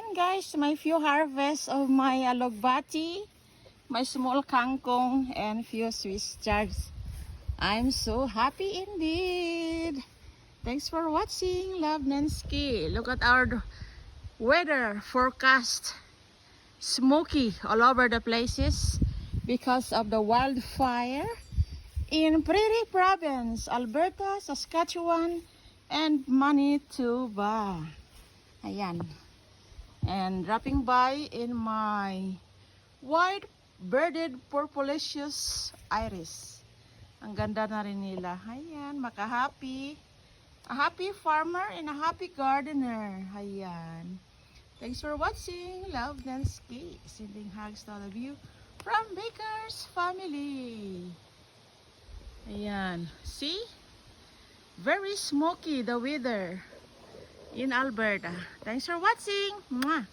Ayan guys, my few harvests of my alogbati, my small kangkong, and few Swiss chard. I'm so happy indeed. Thanks for watching, Love Nensky. Look at our weather forecast. Smoky all over the places because of the wildfire in Prairie Province, Alberta, Saskatchewan, and Manitoba. Ayan. And dropping by in my white-birded purpulaceous iris. Ang ganda na rin nila. Ayan, maka-happy. A happy farmer and a happy gardener. Ayan. Thanks for watching. Love Nensky. Sending hugs to all of you from Baker's family. Ayan. See? Very smoky the weather in Alberta. Thanks for watching. Mwah!